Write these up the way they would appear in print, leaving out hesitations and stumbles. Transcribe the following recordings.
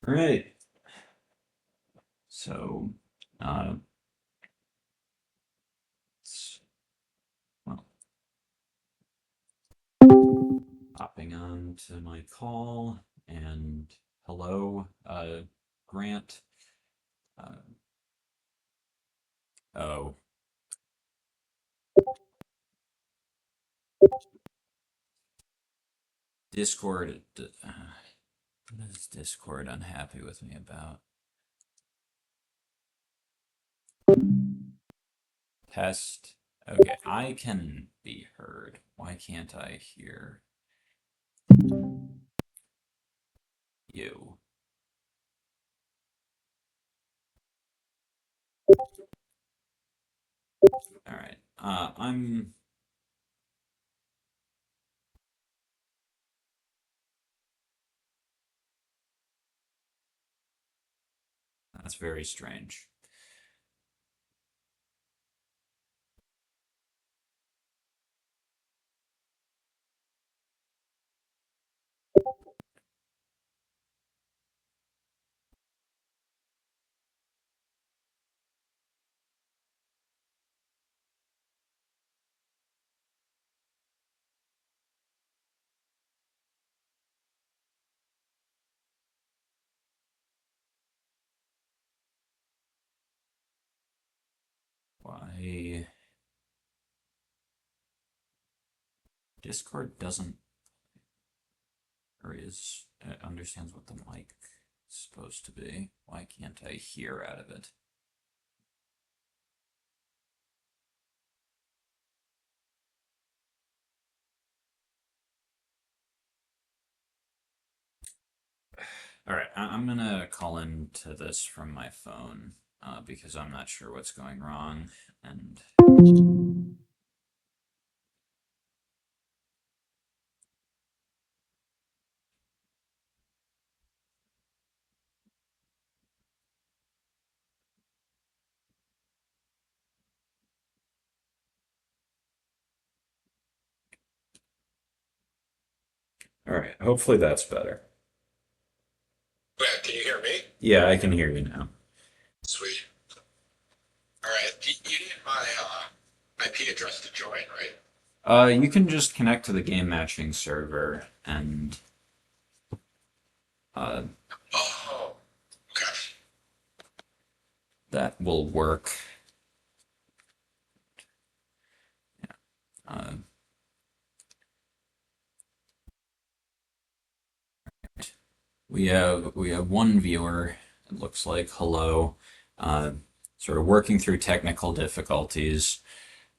All right. So, uh, well, hopping on to my call and hello, Grant. Uh, oh, Discord. What is Discord unhappy with me about? Test. Okay, I can be heard. Why can't I hear you? All right. That's very strange. Why Discord doesn't or is understands what the mic is supposed to be. Why can't I hear out of it? All right, I'm gonna call into this from my phone because I'm not sure what's going wrong. And all right, hopefully that's better. Yeah, can you hear me? Yeah, I can hear you now. Sweet. All right. You need my IP address to join, right? You can just connect to the game matching server, and uh, Oh, okay. that will work. Uh, we have one viewer. It looks like hello. Uh, Sort of working through technical difficulties.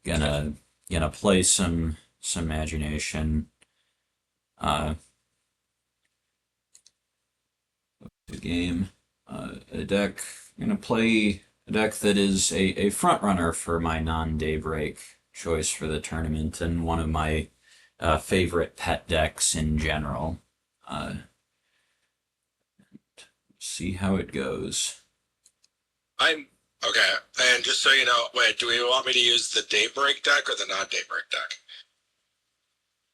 Gonna gonna play some imagination. Uh, the game. A deck. Gonna play a deck that is a front runner for my non-daybreak choice for the tournament and one of my favorite pet decks in general. Uh, see how it goes. I'm okay. And just so you know, wait, do we want me to use the Daybreak deck or the non-Daybreak deck?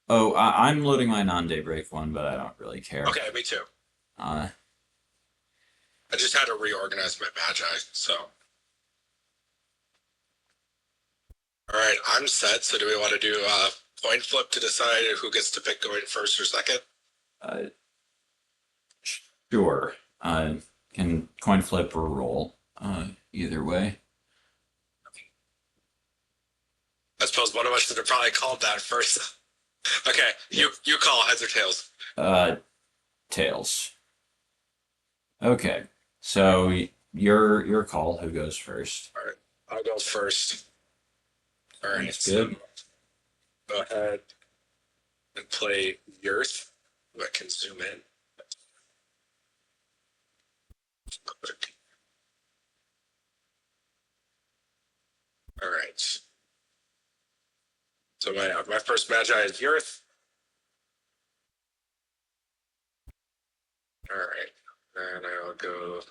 Oh, I'm loading my non-daybreak one, but I don't really care. Okay, me too. Uh, I just had to reorganize my Magi, so. All right, I'm set. So do we want to do coin flip to decide who gets to pick going first or second? uh, sure. Can coin flip or roll. Either way. I suppose one of us should have probably called that first. Okay, you call heads or tails. Uh, tails. Okay. So your call. Who goes first? All right, I'll go first. All right, Sounds so good. go ahead and play Yurth. I can zoom in. All right. So my first Magi is Yurth. All right. And I'll go.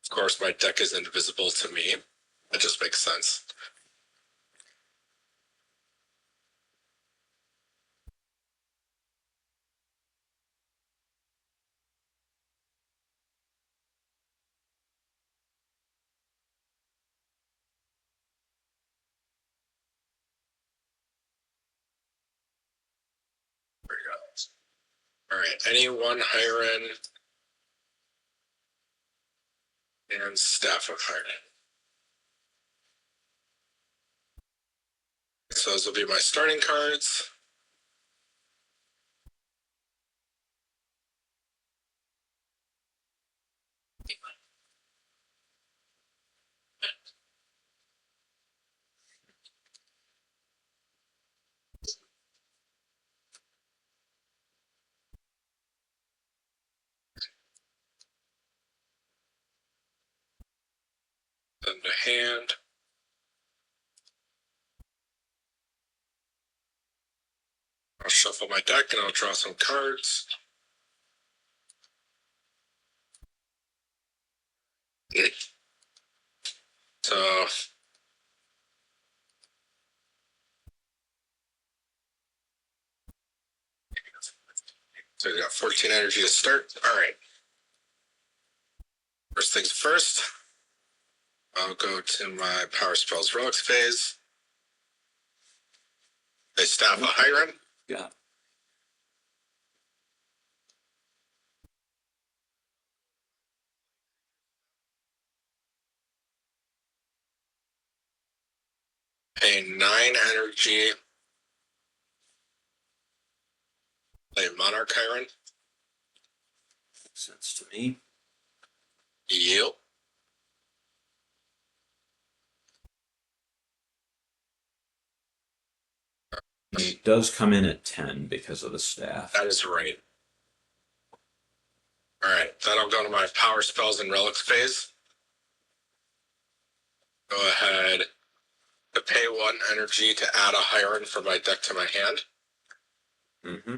Of course, my deck is invisible to me. That just makes sense. Alright, any one Hyren and Staff of Hyren. So those will be my starting cards. Then to hand. I'll shuffle my deck and I'll draw some cards. So we got 14 energy to start. Alright. First things first, I'll go to my Power Spells Relics phase. They Staff of Hyren. Yeah. Pay 9 energy. Play Monarch Hyren. Makes sense to me. Yep. It does come in at 10 because of the staff. That is right. Alright, then I'll go to my Power Spells and Relics phase. Go ahead to pay 1 energy to add a Hyren from my deck to my hand. Mm-hmm.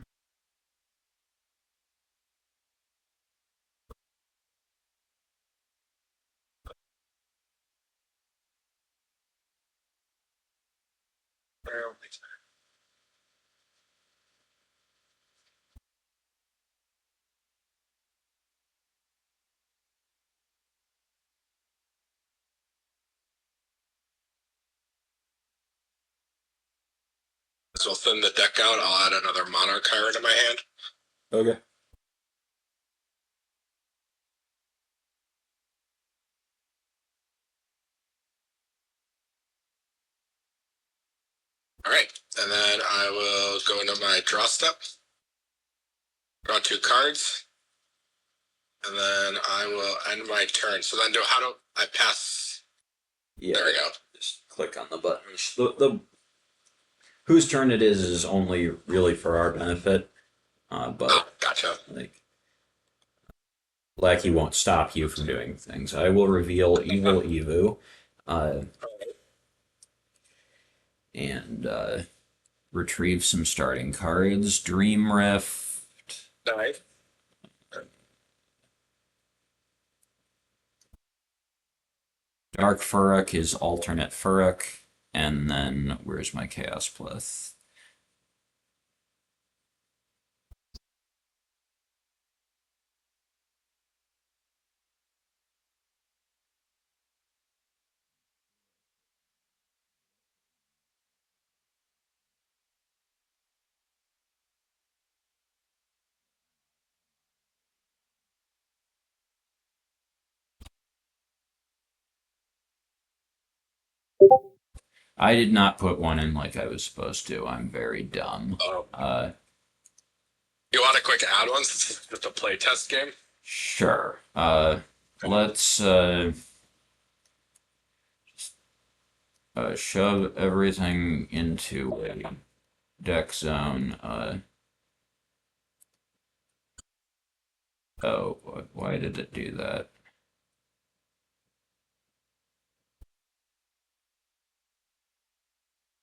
So I'll thin the deck out. I'll add another Monarch Hyren to my hand. Okay. Alright, and then I will go into my draw step. Draw 2 cards. And then I will end my turn. So then how do I pass? Yeah. There we go. Just click on the buttons. The whose turn it is only really for our benefit. But Gotcha. Lackey won't stop you from doing things. I will reveal Evil Evu. And retrieve some starting cards. Dream Rift. Nice. Dark Furok is alternate Furok. And then, where's my Chaos Plith? I did not put one in like I was supposed to. I'm very dumb. You want a quick add one since it's just a play test game? Sure. Let's shove everything into a deck zone. Oh, why did it do that?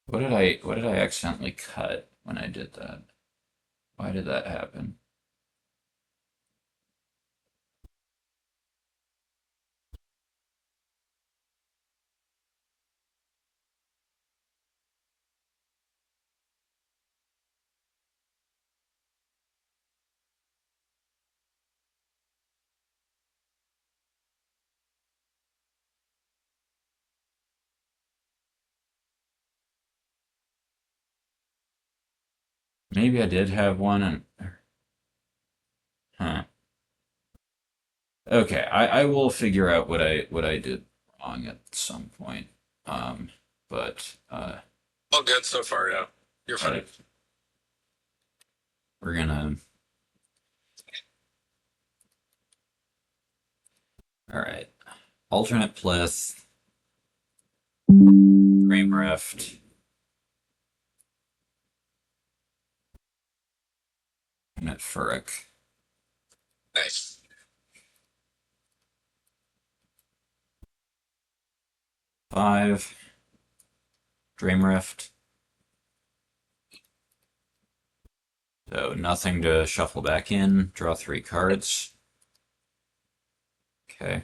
What did I accidentally cut when I did that? Why did that happen? Maybe I did have one and Okay, I will figure out what I did wrong at some point. Um, but All good so far, yeah. You're uh, fine. we're gonna. All right. Alternate Plith, Dream Rift, alternate Furok. Nice. 5, Dream Rift. So nothing to shuffle back in. Draw 3 cards. Okay.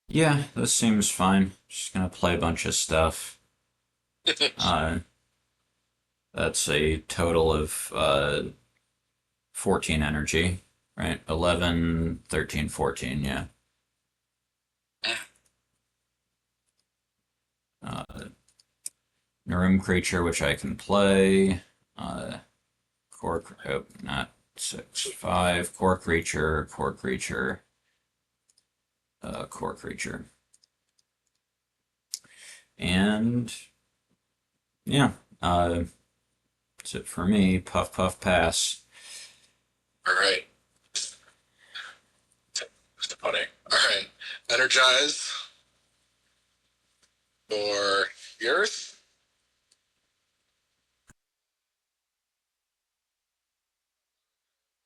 Yeah, this seems fine. Just gonna play a bunch of stuff. Uh, that's a total of 14 energy, right? 11, 13, 14, yeah. Uh, Narum creature, which I can play. Core, oh, not 6, 5. Core creature, core creature, core creature. And yeah, that's it for me. Puff, puff, pass. All right. Funny. All right. Energize for Earth.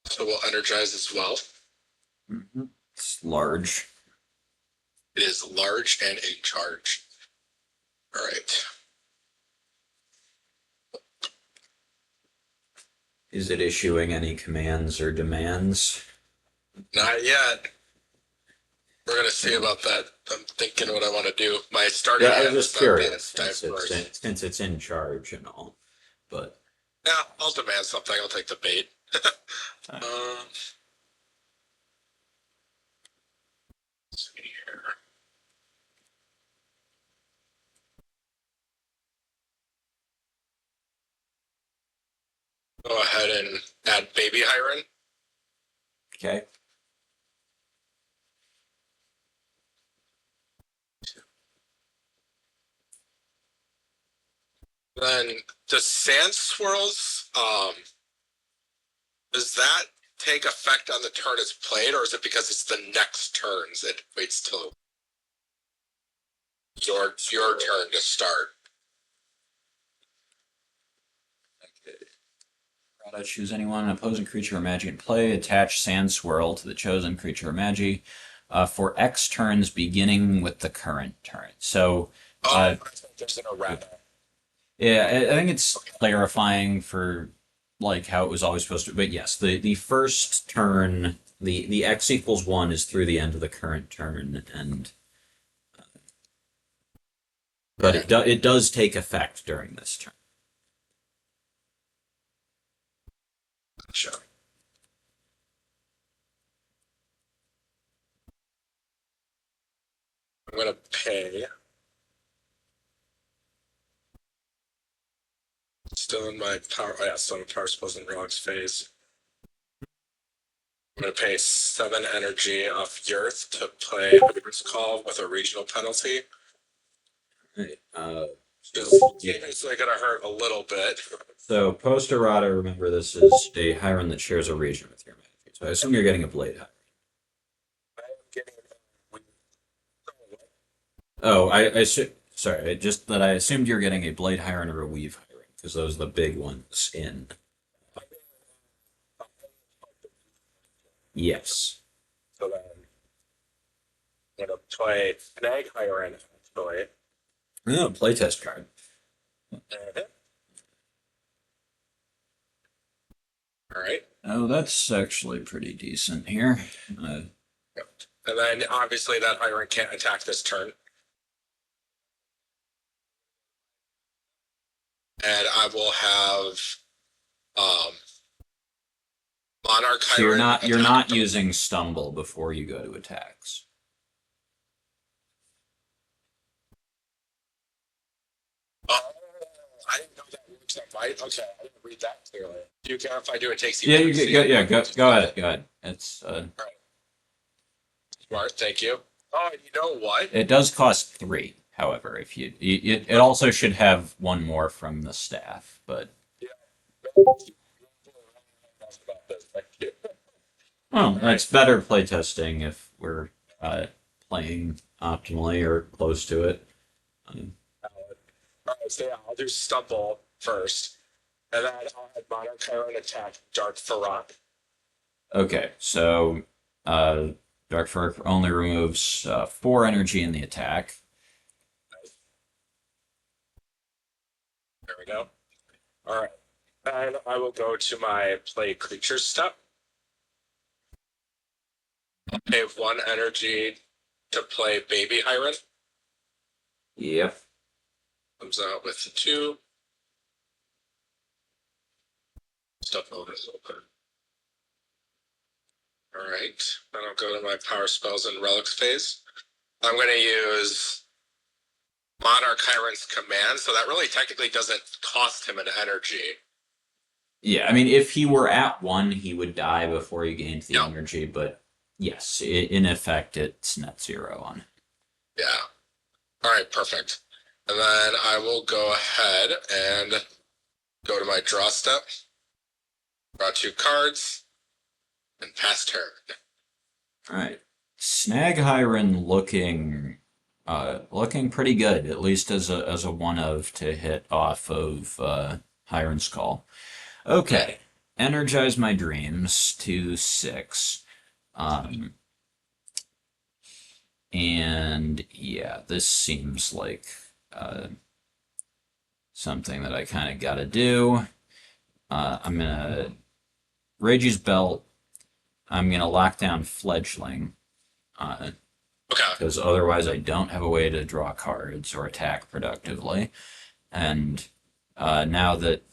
So we'll energize as well. Mhm. It's large. It is large and a charge. All right. Is it issuing any commands or demands? Not yet. We're gonna see about that. I'm thinking what I want to do. My starting Yeah, I was hand is just not being curious diverse. since it's in charge and all, but Yeah, I'll demand something. I'll take the bait. uh, Um, let's see here. Go ahead and add Baby Hyren. okay. Then the Sand Swirls, does that take effect on the turn it's played, or is it because it's the next turns it waits till your turn to start? Okay. Gotta choose anyone, an opposing creature or Magi in play. Attach Sand Swirl to the chosen creature or Magi for X turns beginning with the current turn. So, Oh, there's an errata. yeah, I think it's clarifying for like how it was always supposed to. But yes, the first turn, the X equals 1 is through the end of the current turn, and but it does take effect during this turn. Sure. I'm gonna pay. Still in my power. Oh yeah, still in power spells in Rog's phase. I'm gonna pay 7 energy off Earth to play Hybrid's Call with a regional penalty. Right. It's like gonna hurt a little bit. So post errata, remember this is a Hyren that shares a region with your Magi. So I assume you're getting a Blade Hyren. I am getting Oh, sorry, just that I assumed you're getting a Blade Hyren or a Weave Hyren because those are the big ones in. Yes. so then I'm gonna play Snag Hyren actually. Oh, playtest card. All right. Oh, that's actually pretty decent here. Uh, And then obviously that Hyren can't attack this turn. And I will have um Monarch so you're Hyren not attack. using Stumble before you go to attacks. Right? Okay, I didn't read that clearly. Do you care if I do? It takes Yeah, you. go ahead, go ahead. It's All right. Smart, thank you. Oh, and you know what? it does cost 3, however, if it also should have one more from the staff, but Yeah. About this. Thank you. well, All that's right. better playtesting if we're playing optimally or close to it. All right, so yeah, I'll do Stumble first. And then I'll have Modern Chiron attack Dark Furok. Okay, so uh, Dark Furok only removes 4 energy in the attack. There we go. All right. Then I will go to my play creature step. I'll pay 1 energy to play Baby Hyren. Yep. Comes out with 2. Stuff over is open. All right. Then I'll go to my power spells and relics phase. I'm going to use Monarch Hyren's command, so that really technically doesn't cost him an energy. Yeah, I mean, if he were at 1, he would die before he gained the Yep. energy, but yes, in effect, it's net 0 on it. Yeah. All right, perfect. And then I will go ahead and go to my draw step, draw 2 cards, and pass turn. All right, Snag Hyren looking pretty good, at least as a one of to hit off of Hyren's call. Okay, energize my dreams to 6. And yeah, this seems like something that I kind of got to do. I'm gonna Rayje's Belt. I'm gonna lock down Fledgling. Okay. Because otherwise I don't have a way to draw cards or attack productively. And now that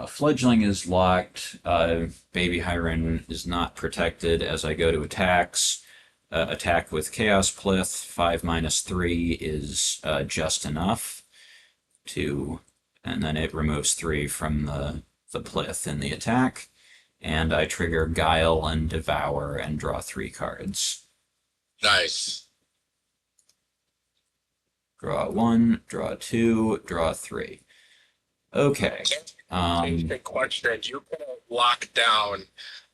Fledgling is locked, Baby Hyren is not protected as I go to attacks. Attack with Chaos Plith, 5-3 is just enough to, and then it removes 3 from the Plith in the attack. And I trigger Guile and Devour and draw 3 cards. Nice. Draw 1, draw 2, draw 3. Okay. Good question. You could have locked down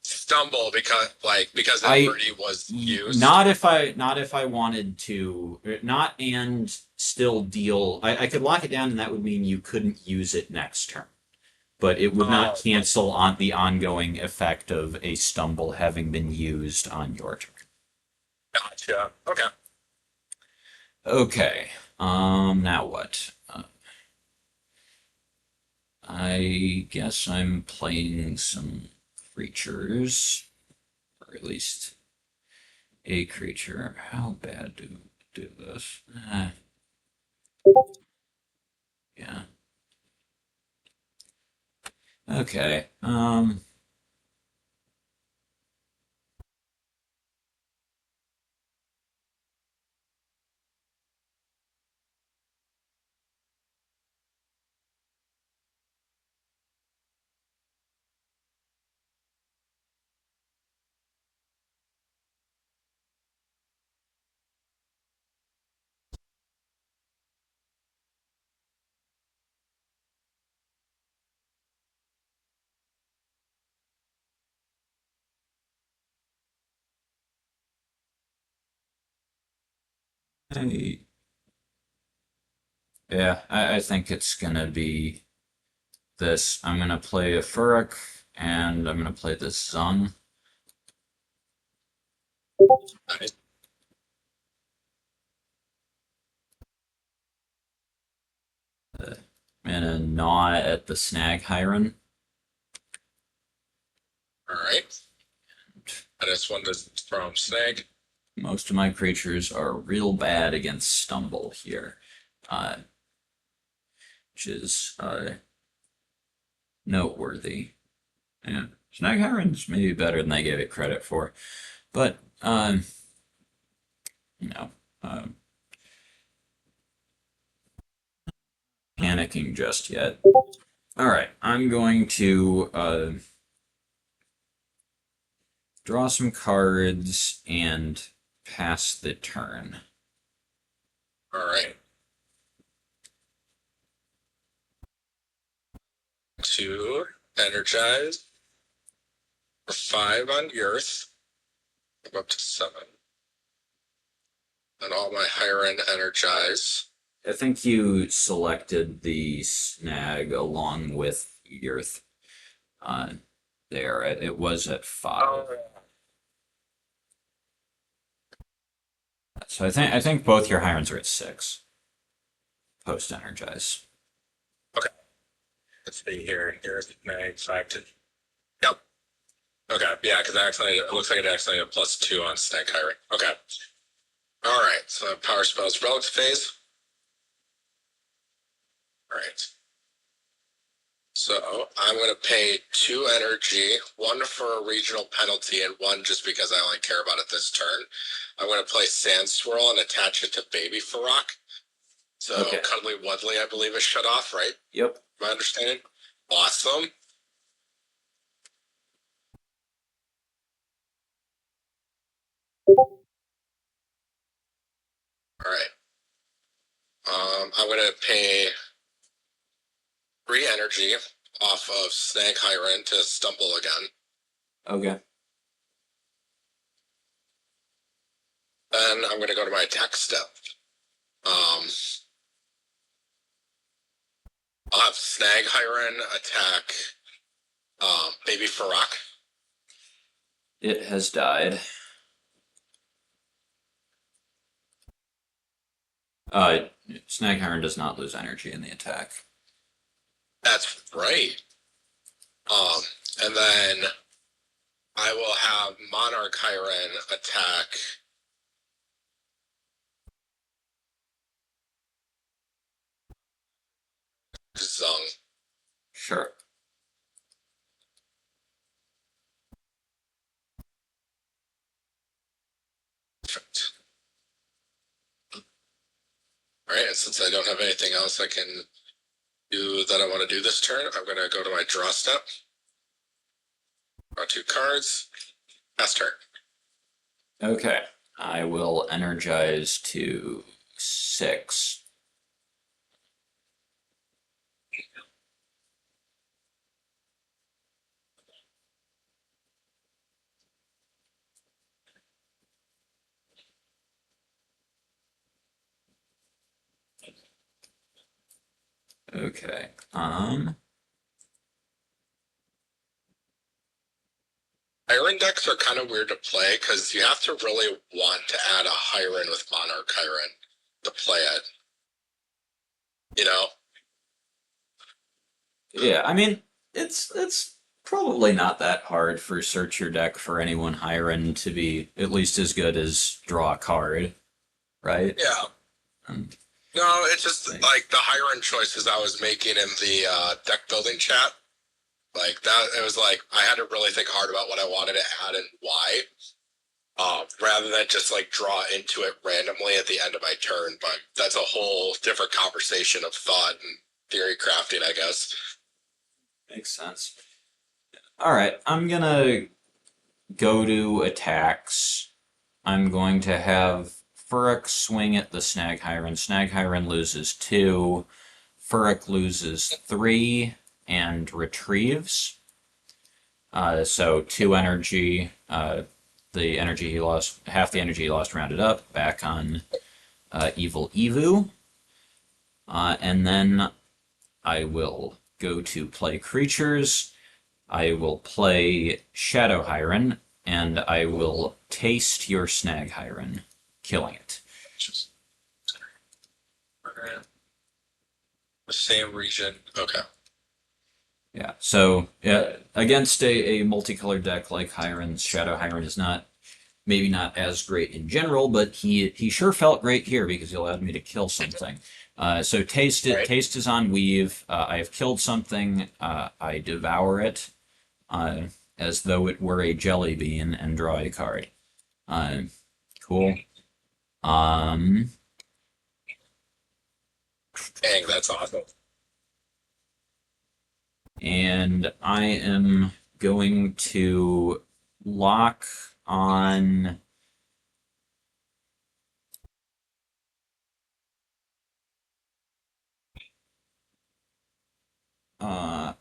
Stumble because it already was used. Not if I wanted to, not and still deal. I could lock it down, and that would mean you couldn't use it next turn. But it would not cancel on the ongoing effect of a Stumble having been used on your turn. Gotcha. Okay. Okay. Now what? I guess I'm playing some creatures, or at least a creature. How bad do this? Yeah. Okay. I, yeah, I think it's gonna be this. I'm gonna play a Furok, and I'm gonna play this Zungg. Nice. And a gnaw at the Snag Hyren. All right. I just wanted from Snag. Most of my creatures are real bad against Stumble here, which is noteworthy. Yeah, Snag Hyren's maybe better than I gave it credit for, but you know, panicking just yet. All right, I'm going to draw some cards and pass the turn. All right. To energize for 5 on the Earth. I'm up to 7. And all my Hyren energize. I think you selected the snag along with Earth. There, it was at 5. Oh. So I think both your Hirons are at 6. Post energize. Okay. Let's see here. Here's my 5 to. Yep. Okay. Yeah, because it looks like it actually had a +2 on Snag Hyren. Okay. All right. So power spells relic phase. All right. So I'm going to pay 2 energy, 1 for a regional penalty, and 1 just because I only care about it this turn. I'm going to play Sand Swirl and attach it to Baby Furok. So Okay. Cuddly Wudley, I believe, is shut off, right? Yep. My understanding. Awesome. All right. I'm going to pay 3 energy off of Snag Hyren to stumble again. Okay. Then I'm going to go to my attack step. I'll have Snag Hyren attack Baby Furok. It has died. Snag Hyren does not lose energy in the attack. That's right. And then I will have Monarch Hyren attack Zungg. Sure. Perfect. All right, and since I don't have anything else I can do that I want to do this turn, I'm going to go to my draw step. Draw 2 cards. Pass turn. Okay. I will energize to 6. Okay. Hyren decks are kind of weird to play because you have to really want to add a Hyren with Monarch Hyren to play it. You know? Yeah, I mean, it's probably not that hard for search your deck for anyone Hyren to be at least as good as draw a card, right? Yeah. Um, No, it's just like the Hyren choices I was making in the deck building chat. Like that, it was like I had to really think hard about what I wanted to add and why, rather than just like draw into it randomly at the end of my turn. But that's a whole different conversation of thought and theory crafting, I guess. Makes sense. All right, I'm gonna go to attacks. I'm going to have Furok swing at the Snag Hyren. Snag Hyren loses 2. Furok loses 3 and retrieves. So 2 energy. The energy he lost, half the energy he lost rounded up, back on Evil Evu. And then I will go to play creatures. I will play Shadow Hyren, and I will taste your Snag Hyren, killing it. Just the same region. Okay. Yeah, so against a multicolored deck like Hyren's, Shadow Hyren is maybe not as great in general, but he sure felt great here because he allowed me to kill something. So taste it. Right. Taste is on weave. I have killed something. I devour it as though it were a jelly bean and draw a card. Cool. Dang, that's awesome. And I am going to lock on. Uh,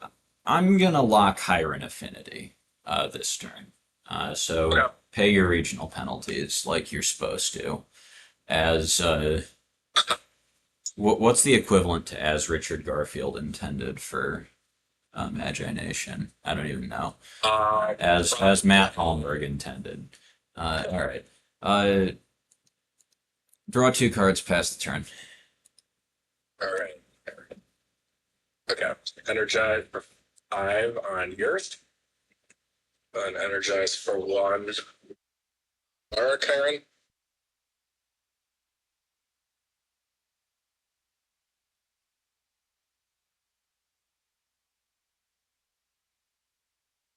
I'm gonna lock Hyren Affinity this turn. So Okay. pay your regional penalties like you're supposed to. As what's the equivalent to as Richard Garfield intended for Magi Nation? I don't even know. As Matt Holmberg intended. All right. Uh, draw two cards, pass the turn. All right. Okay. Energize for 5 on yours. And energize for 1. Alright, Kyron.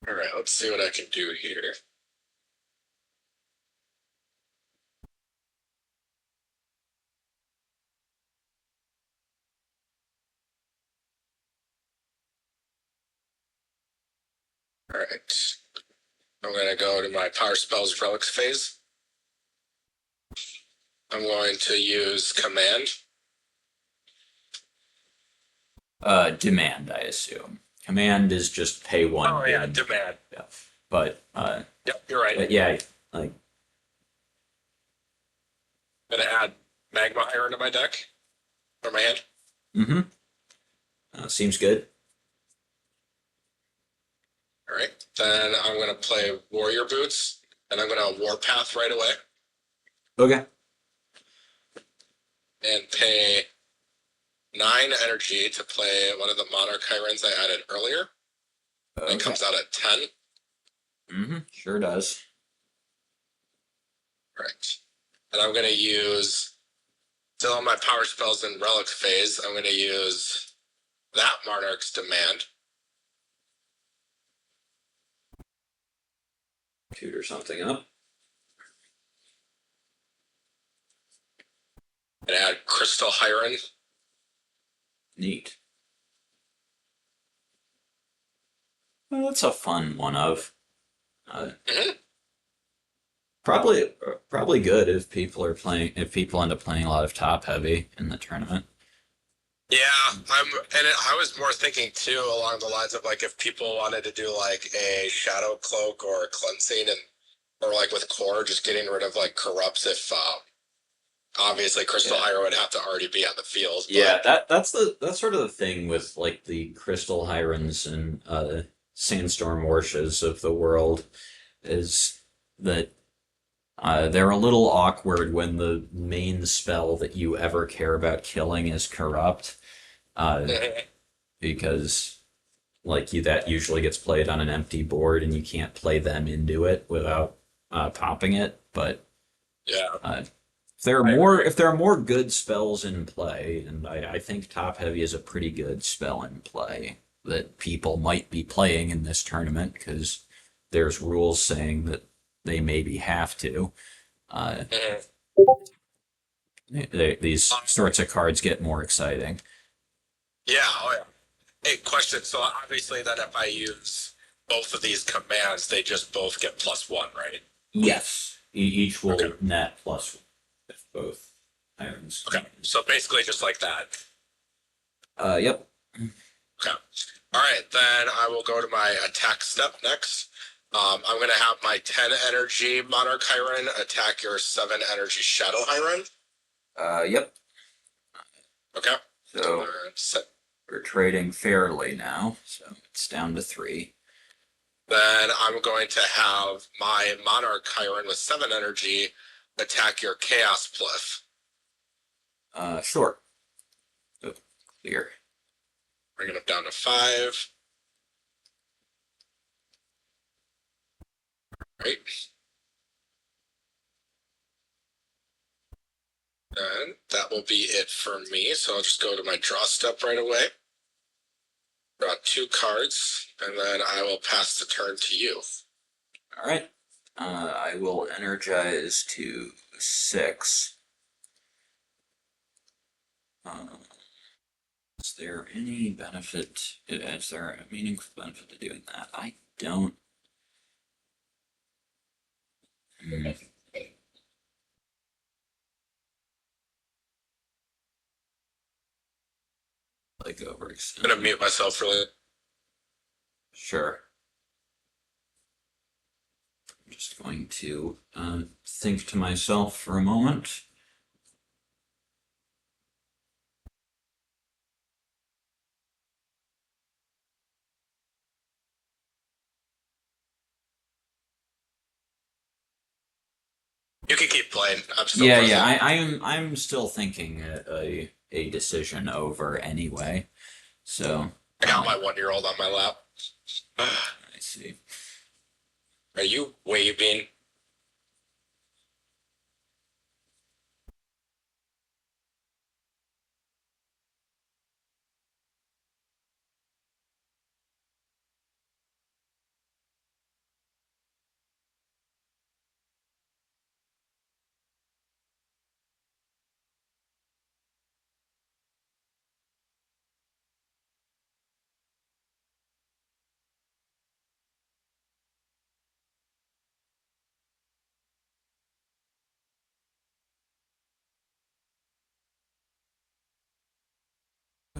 Alright, let's see what I can do here. Alright. I'm going to go to my Power Spells Relics phase. I'm going to use Command. Demand, I assume. Command is just pay one. Oh, yeah, Demand. Yeah. But, Yep, you're right. yeah, like, I'm going to add Magma Hyren to my deck. Or my hand. mm-hmm. Seems good. Alright. Then I'm going to play Warrior Boots. And I'm going to Warpath right away. Okay. And pay 9 energy to play one of the Monarch Hyrens I added earlier. Okay. It comes out at 10. Mm-hmm. Sure does. Right. And I'm going to use, still on my Power Spells and Relic phase, I'm going to use that Monarch's Demand. Tutor something up. And add Crystal Hyren. Neat. Well, that's a fun one of. Probably good if people are playing if people end up playing a lot of top heavy in the tournament. Yeah, I was more thinking too along the lines of like if people wanted to do like a Shadow Cloak or a Cleansing and or like with Core, just getting rid of like corrupts if obviously Crystal Hyren would have to already be on the field. Yeah, that's sort of the thing with like the Crystal Hyrens and Sandstorm Warshes of the world is that they're a little awkward when the main spell that you ever care about killing is corrupt, because like that usually gets played on an empty board and you can't play them into it without popping it. But Yeah. if there are more good spells in play, and I think top heavy is a pretty good spell in play that people might be playing in this tournament because there's rules saying that they maybe have to. These sorts of cards get more exciting. Yeah, oh yeah. Hey, question. So obviously then if I use both of these commands, they just both get +1, right? Yes, each will net plus with both irons. Okay, so basically just like that. Yep. Okay. All right, then I will go to my attack step next. I'm going to have my 10 energy Monarch Hyren attack your 7 energy Shadow Hyren. Yep. Okay. So we're trading fairly now, so it's down to 3. Then I'm going to have my Monarch Hyren with 7 energy attack your Chaos Plith. Sure. Oh, clear. Bringing it down to 5. Right. And that will be it for me. So I'll just go to my draw step right away. Draw 2 cards, and then I will pass the turn to you. All right. I will energize to 6. Is there any benefit? Is there a meaningful benefit to doing that? I don't. Hmm. Like overextend. I'm gonna mute myself really. Sure. I'm just going to think to myself for a moment. You can keep playing. I'm still Yeah, present. yeah. I'm still thinking a decision over anyway. So I got my 1-year-old on my lap. I see. Are you waving?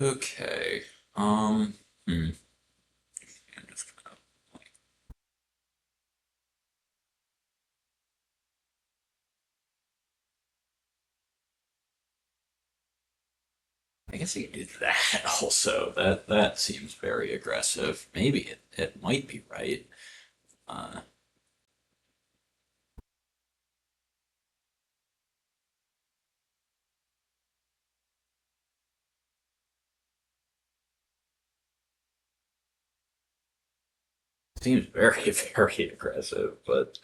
Okay. Hmm. I'm just gonna- I guess you could do that also. That seems very aggressive. Maybe it might be right. Uh, Seems very, very aggressive, but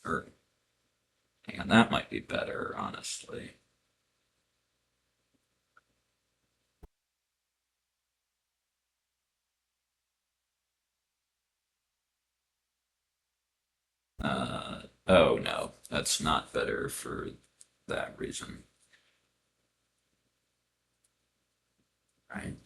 or hang on, that might be better, honestly. Oh no, that's not better for that reason. Right.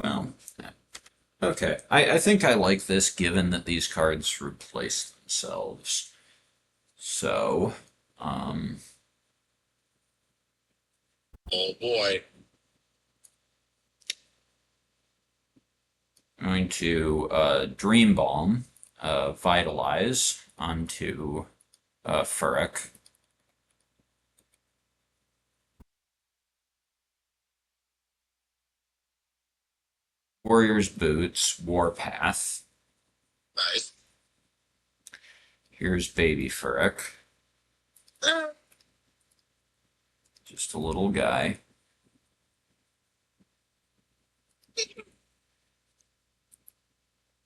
Well, okay. I think I like this given that these cards replace themselves. So, um, Oh boy. I'm going to Dream Balm, Vitalize onto Furok. Warrior's Boots, Warpath. Nice. Here's Baby Furok, just a little guy.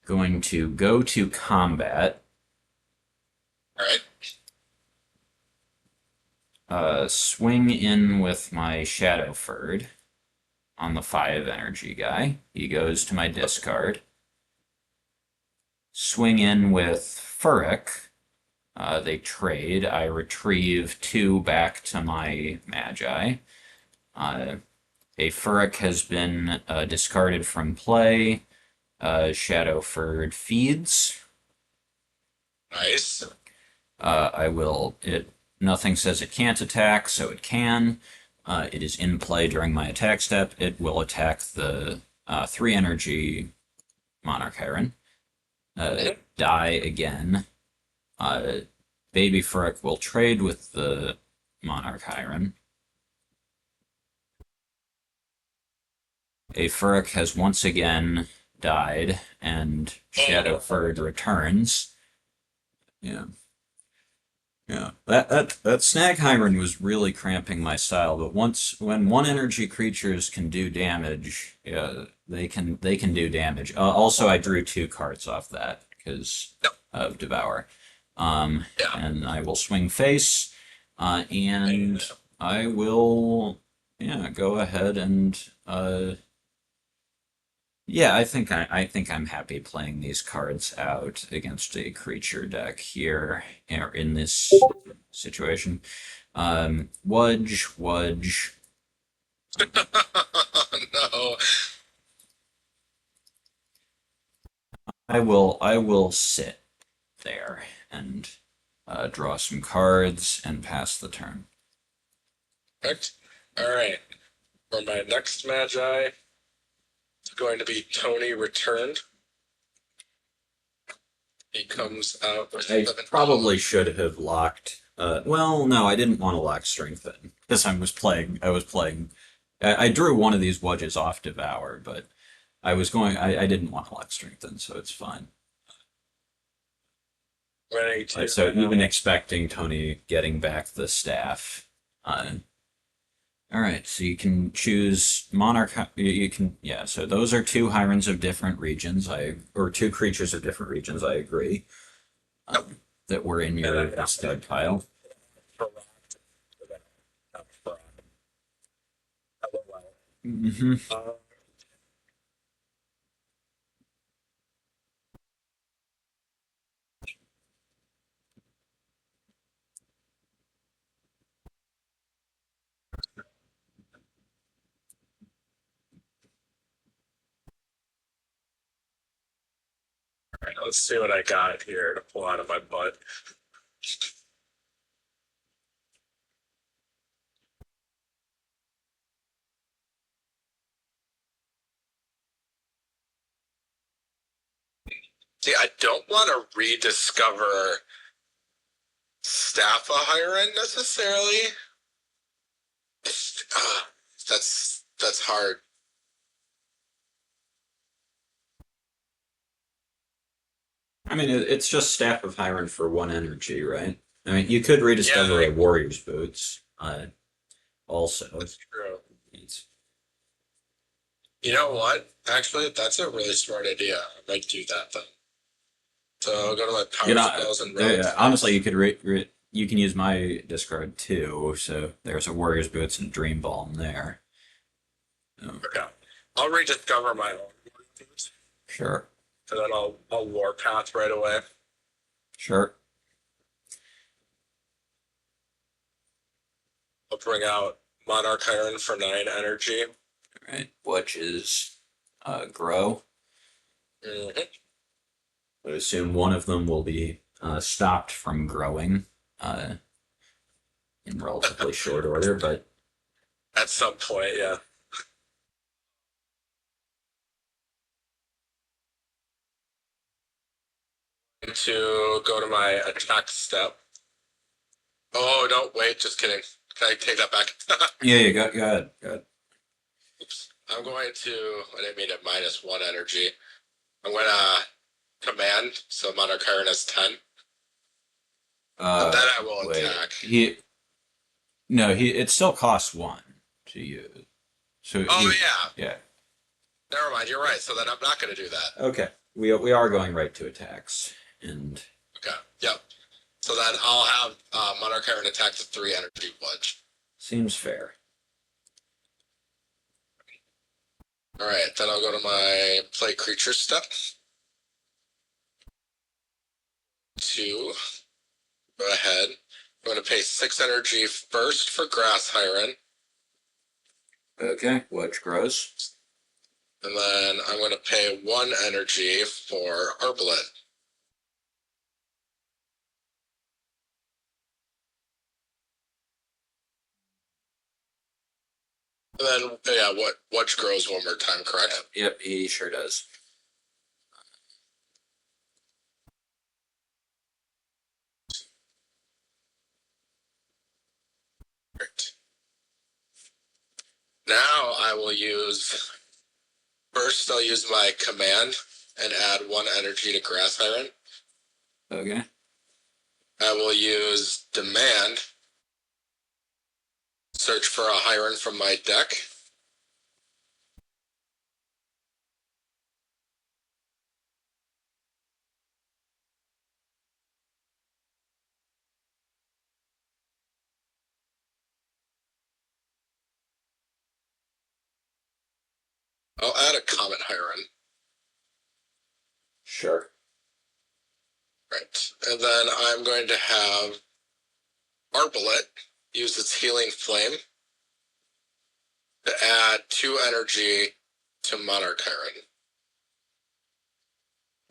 Going to go to combat, All right. swing in with my Shadow Furd on the 5 energy guy. He goes to my discard. Swing in with Furok. They trade. I retrieve 2 back to my Magi. A Furok has been discarded from play. Shadow Furd feeds. Nice. I will. Nothing says it can't attack, so it can. It is in play during my attack step. It will attack the 3 energy Monarch Hyren. Die again. Baby Furok will trade with the Monarch Hyren. A Furok has once again died, and Shadow Furd returns. Yeah. Yeah, that Snag Hyren was really cramping my style. But when one energy creatures can do damage, yeah, they can do damage. Also, I drew two cards off that because Yep. of Devour, Yeah. and I will swing face, and I will yeah go ahead and yeah, I think I'm happy playing these cards out against a creature deck here or in this situation. Wudge. No. I will sit there and draw some cards and pass the turn. Perfect. All right. For my next Magi, it's going to be Tony Returned. He comes out with I 7 probably should have locked. Well, no, I didn't want to lock Strengthen because I was playing. I drew one of these Wudges off Devour, but I was going. I didn't want to lock Strengthen, so it's fine. ready to. So even expecting Tony getting back the staff. All right, so you can choose Monarch. You can, yeah. So those are two Hirons of different regions. Or two creatures of different regions. I agree. That were in your stud pile. Hmm. All right, let's see what I got here to pull out of my butt. See, I don't want to rediscover Staffa Hyren necessarily. That's hard. I mean, it's just Staff of Hiren for one energy, right? I mean, you could rediscover Yeah, a Warrior's Boots. Also, that's true. it's You know what? Actually, that's a really smart idea. I might do that then. So I'll go to my you power know, spells and relics honestly, next. you can use my discard too. So there's a Warrior's Boots and Dream Balm there. So, Okay. I'll rediscover my own boots, sure, and then I'll warpath right away. sure. I'll bring out Monarch Iron for 9 energy. All right, which is grow. Mm-hmm. I assume one of them will be stopped from growing in relatively short order, but At some point, yeah. To go to my attack step. Oh, no, wait, just kidding. Can I take that back? yeah, you got go ahead. Oops. I'm going to, I didn't mean it, -1 energy. I'm going to command, so Monarch Iron has 10. And then I will Wait, attack. no, it still costs one to use. So Oh, yeah. yeah. Never mind, you're right. So then I'm not going to do that. Okay, we are going right to attacks, and Okay, yep. So then I'll have Monarch Iron attack the 3 energy Wudge. seems fair. All right, then I'll go to my play creature step. 2. Go ahead. I'm going to pay 6 energy first for Grass Hyren, Okay, which grows. and then I'm going to pay 1 energy for Arblet. And then, yeah, what grows one more time, correct? Yep, he sure does. Great. Now I will use, first I'll use my command and add 1 energy to Grass Hyren. Okay. I will use Demand. Search for a Hyren from my deck. I'll add a Comet Hyren. Sure. Right. And then I'm going to have Arbalest use its Healing Flame to add 2 energy to Monarch Hyren.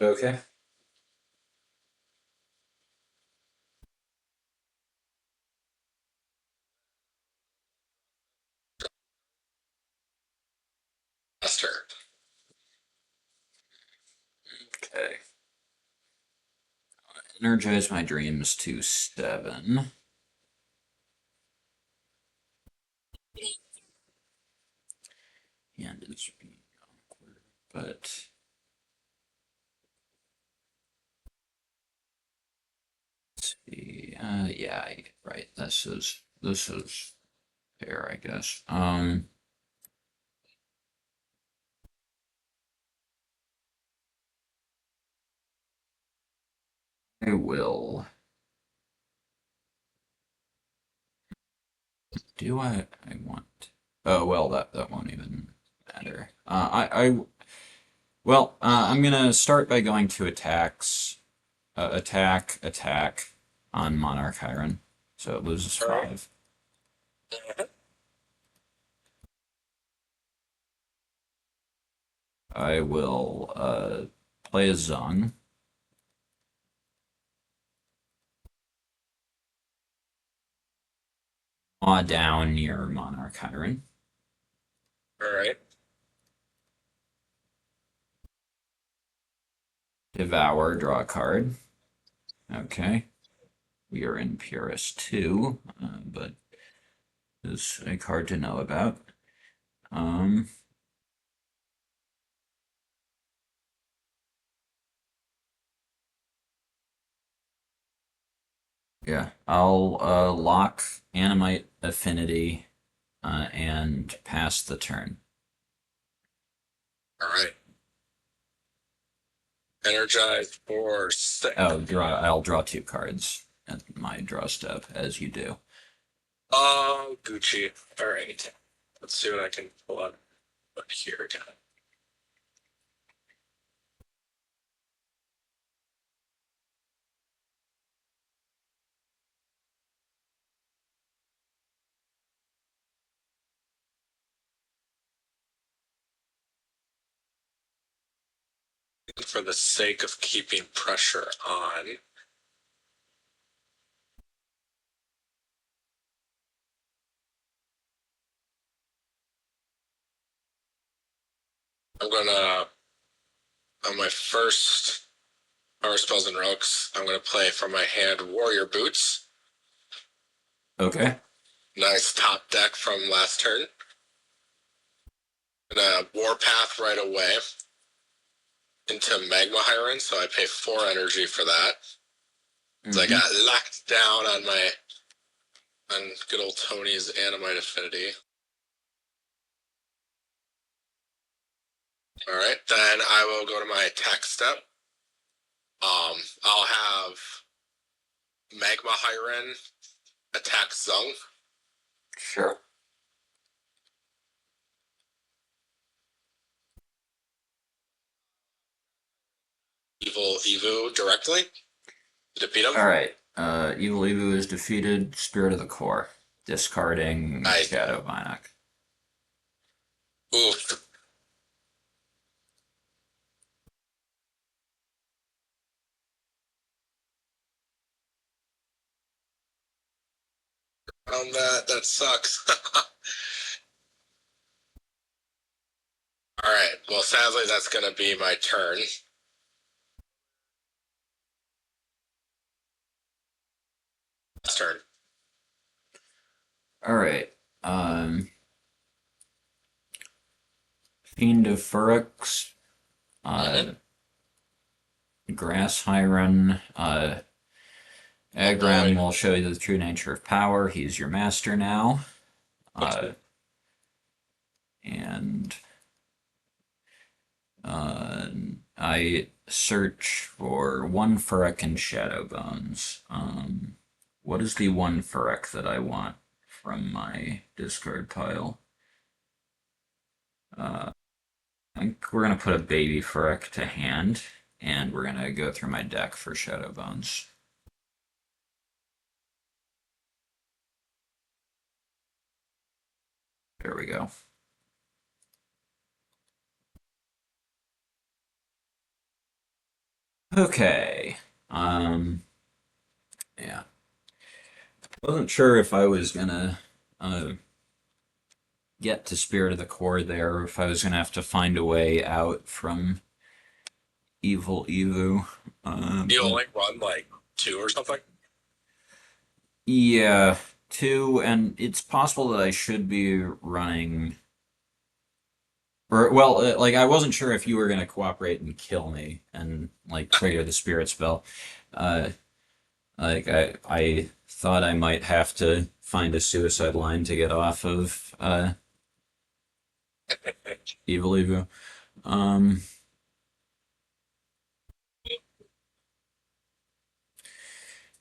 Okay. Last turn. Okay. Energize my dreams to 7. And it's being awkward, but let's see. Yeah, right. This is fair, I guess. I will. Do I want? Oh well, that won't even matter. I'm gonna start by going to attacks. Attack on Monarch Hyren, so it loses All right. 5. I will play a Zungg. Aw down near Monarch Hyren. All right. Devour, draw a card. Okay. We are in Purist 2, but is a card to know about. Yeah, I'll lock Animite Affinity and pass the turn. All right. Energize for 6. Oh, I'll draw 2 cards at my draw step, as you do. Oh, Gucci. All right. Let's see what I can pull up here again. For the sake of keeping pressure on, I'm gonna, on my first Power Spells and Relics, I'm gonna play from my hand Warrior Boots. Okay. Nice top deck from last turn. Gonna Warpath right away into Magma Hyren, so I pay 4 energy for that. So I got locked down on good old Tony's Animite Affinity. All right, then I will go to my attack step. I'll have Magma Hyren attack Zungg. Sure. Evil Evu directly to defeat him. All right. Evil Evu is defeated. Spirit of the Core, discarding Shadow Vinoc. Oof. That sucks. All right. Well, sadly, that's gonna be my turn. Last turn. All right. Fiend of Furoks, Grass Hyren, Agram will show you the true nature of power. He's your master now. And I search for one Furok and Shadow Bones. What is the one Furok that I want from my discard pile? I think we're going to put a Baby Furok to hand, and we're going to go through my deck for Shadow Bones. There we go. Okay. Yeah. Wasn't sure if I was gonna get to Spirit of the Core there, or if I was gonna have to find a way out from Evil Evu. You only run like 2 or something? Yeah, 2, and it's possible that I should be running. Or, well, like, I wasn't sure if you were gonna cooperate and kill me and, like, trigger the Spirit spell. Uh, like, I thought I might have to find a suicide line to get off of, Evil Evu.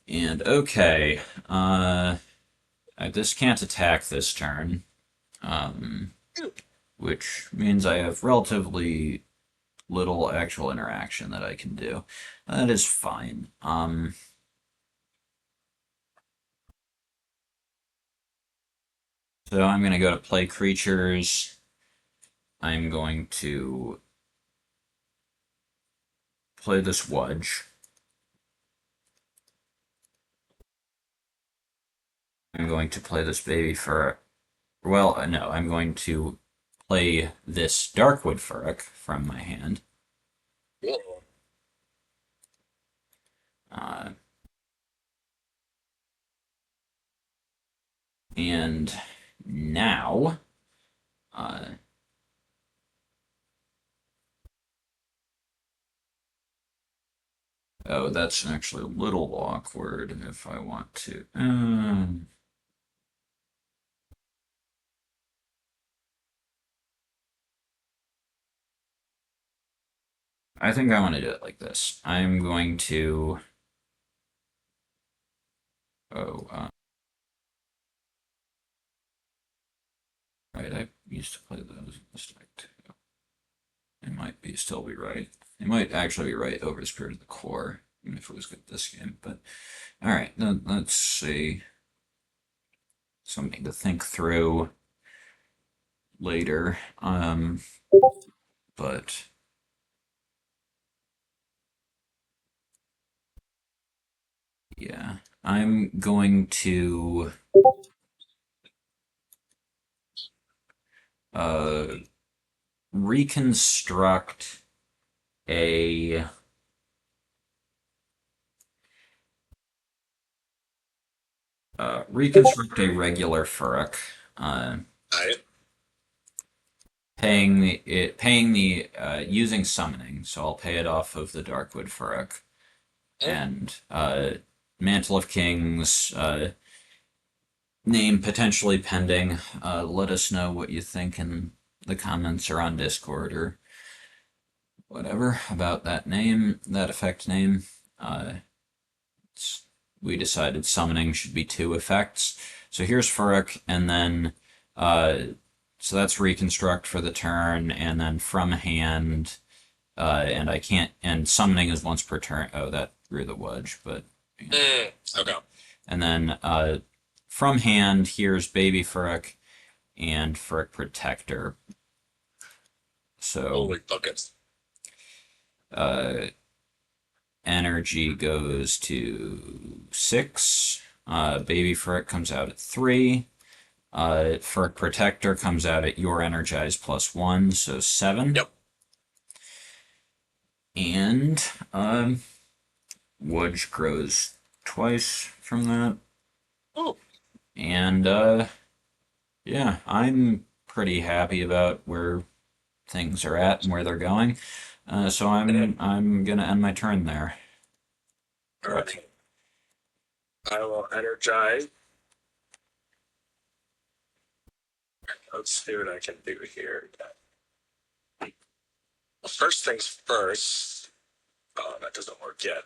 And okay, I just can't attack this turn, which means I have relatively little actual interaction that I can do. That is fine. So I'm going to go to play creatures. I'm going to play this Wudge. I'm going to play this Baby Furok. Well, no, I'm going to play this Darkwood Furok from my hand. And now, oh, that's actually a little awkward if I want to. I think I want to do it like this. I'm going to. Oh, right. I used to play those in this deck too. It might still be right. It might actually be right over Spirit of the Core, even if it was good this game. But all right, let's see. Something to think through later. But yeah, I'm going to reconstruct a regular Furok, paying the using summoning, so I'll pay it off of the Darkwood Furok, and Mantle of Kings, name potentially pending. Let us know what you think in the comments or on Discord or whatever about that name, that effect name. We decided summoning should be 2 effects. So here's Furok, and then so that's reconstruct for the turn, and then from hand, and I can't. And summoning is once per turn. Oh, that grew the Wudge, but okay. And then from hand, here's Baby Furok and Furok Protector. So holy buckets. Energy goes to 6. Baby Furok comes out at 3. Furok Protector comes out at your energize +1, so 7. Yep. And Wudge grows twice from that. Oh. And yeah, I'm pretty happy about where things are at and where they're going. So I'm gonna end my turn there. All right. I will energize. Let's see what I can do here. Well, first things first. Oh, that doesn't work yet.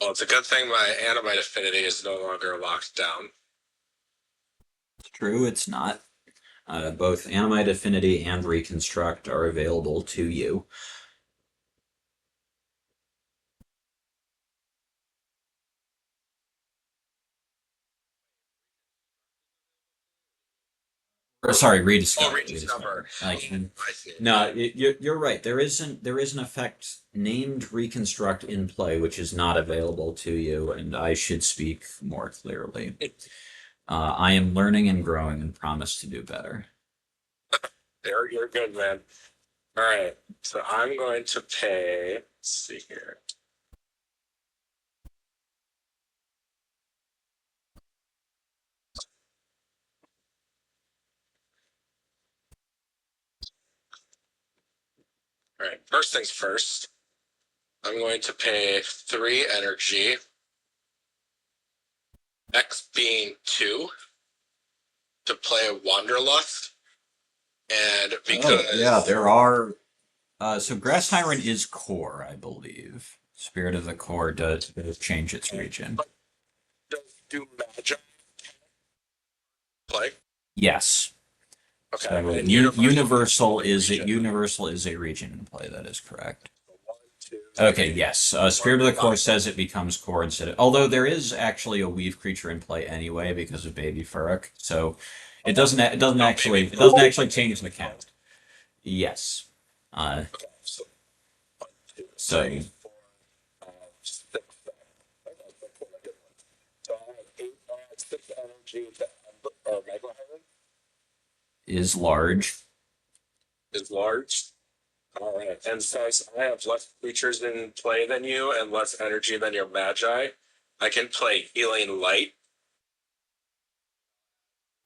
Well, it's a good thing my Animite affinity is no longer locked down. True, it's not. Both Animite Affinity and Reconstruct are available to you. Or, sorry, Rediscover. Oh, Rediscover. No, you're right. There is an effect named Reconstruct in play, which is not available to you, and I should speak more clearly. I am learning and growing and promise to do better. You're good, man. All right, so I'm going to pay. Let's see here. All right, first things first. I'm going to pay 3 energy. X being 2 to play Wanderlust, and because there are. So Grass Tyrant is core, I believe. Spirit of the Core does change its region. does do Magi play? Yes. Okay. So And Universal is a region in play. That is correct. 1, 2. Okay, yes. Spirit of the Core says it becomes core instead of. Although there is actually a weave creature in play anyway because of Baby Furok, so it doesn't actually change the count. Yes. Okay, so 1, 2, So 3, 4, 6. Okay, so cool, I did one. So I have 8, 6 energy to Mega Hyren is large. is large. All right, and since I have less creatures in play than you and less energy than your Magi, I can play Healing Light.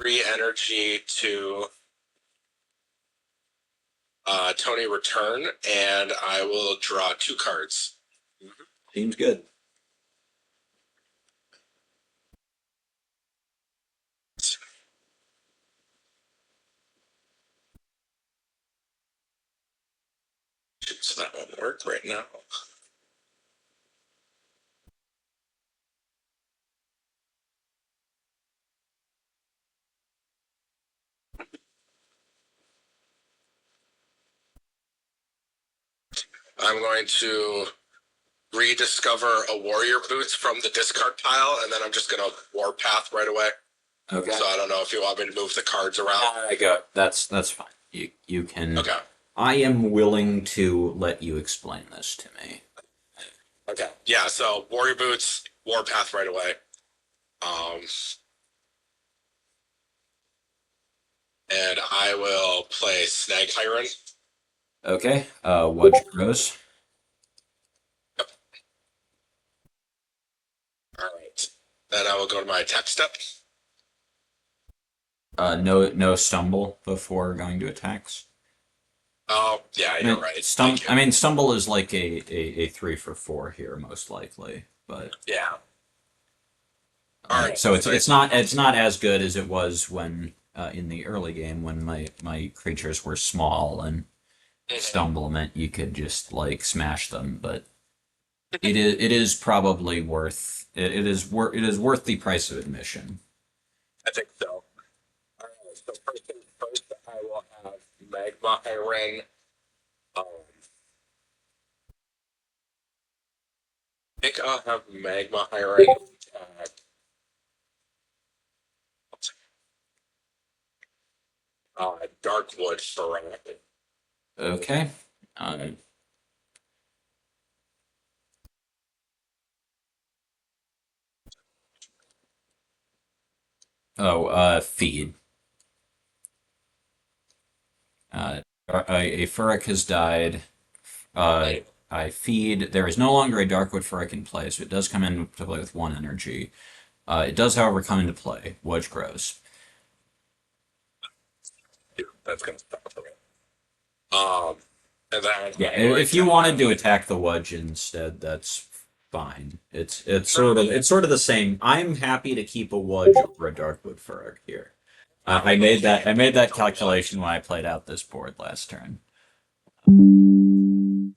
3 energy to Tony Return, and I will draw 2 cards. Seems good. So that won't work right now. I'm going to rediscover a Warrior Boots from the discard pile, and then I'm just going to Warpath right away. Okay. So I don't know if you want me to move the cards around. I go. That's fine. You can. Okay. I am willing to let you explain this to me. Okay. Yeah. So Warrior Boots, Warpath right away. And I will play Snag Hyren. Okay. Wudge grows. Yep. All right. Then I will go to my attack step. No stumble before going to attacks. Oh, yeah, you're right. Stumble is like a 3 for 4 here, most likely, but yeah. All right. So it's not as good as it was when in the early game when my creatures were small and stumble meant you could just like smash them, but it is probably worth it is worth the price of admission. I think so. All right. So first things first, I will have Magma Hyren. I think I'll have Magma Hyren. Darkwood Furok. Okay. Feed. A Furok has died. I feed. There is no longer a Darkwood Furok in play, so it does come into play with 1 energy. It does, however, come into play. Wudge grows. That's gonna stop for me. And then Yeah, if you wanted to attack the Wudge instead, that's fine. It's sort of the same. I'm happy to keep a Wudge over a Darkwood Furok here. I made that calculation when I played out this board last turn. You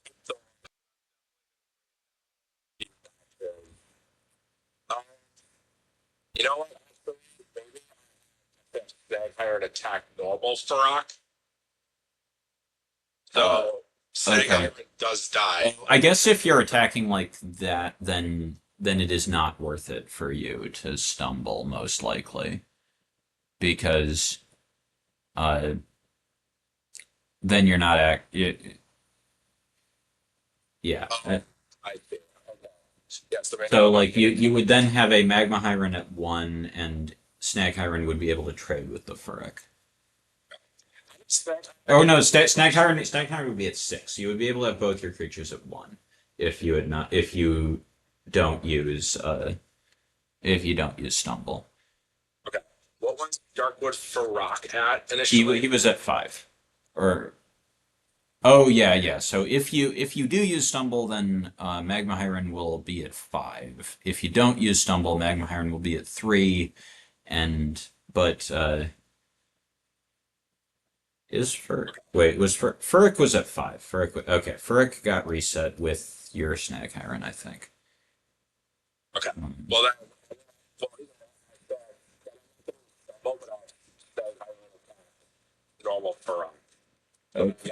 know what? Maybe that hired attack normal Furok. So Okay. does die. I guess if you're attacking like that, then it is not worth it for you to stumble, most likely, because uh, then you're not yeah. I think. Okay. Yes, So like you would then have a Magma Hyren at 1, and Snag Hyren would be able to trade with the Furok. Oh no, Snag Hyren would be at 6. You would be able to have both your creatures at 1 if you don't use Stumble. Okay. What was Darkwood Furok at initially? He was at 5. Or oh yeah. So if you do use Stumble, then Magma Hyren will be at 5. If you don't use Stumble, Magma Hyren will be at 3. And but is Furok wait was Furok was at 5. Furok got reset with your Snag Hyren, I think. Okay. Well then. Normal Furok. Okay.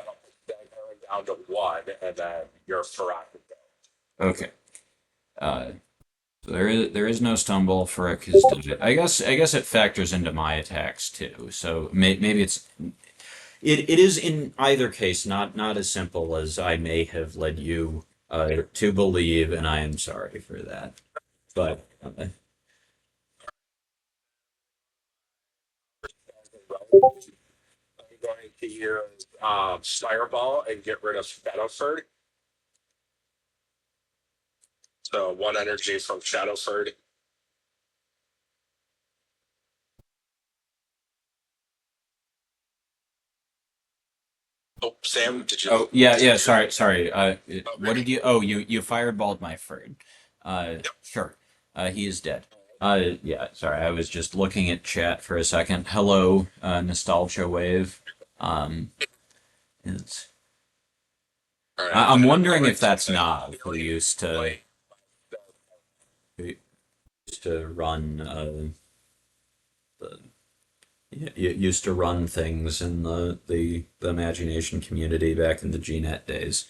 Down to 1, and then your Furok would go. Okay. So there is no stumble. Furok is dead. I guess it factors into my attacks too. So maybe it is in either case not as simple as I may have led you to believe, and I am sorry for that. But I'm going to use Fireball and get rid of Shadowford. So 1 energy from Shadowford. Oh, Sam, did you? oh yeah. Sorry. What did you? Oh, you fireballed my Ferd. Sure. He is dead. Yeah. Sorry, I was just looking at chat for a second. Hello, Nostalgia Wave. It's All right, I'm wondering if that's Nav who used to run the used to run things in the Imagination community back in the GNet days,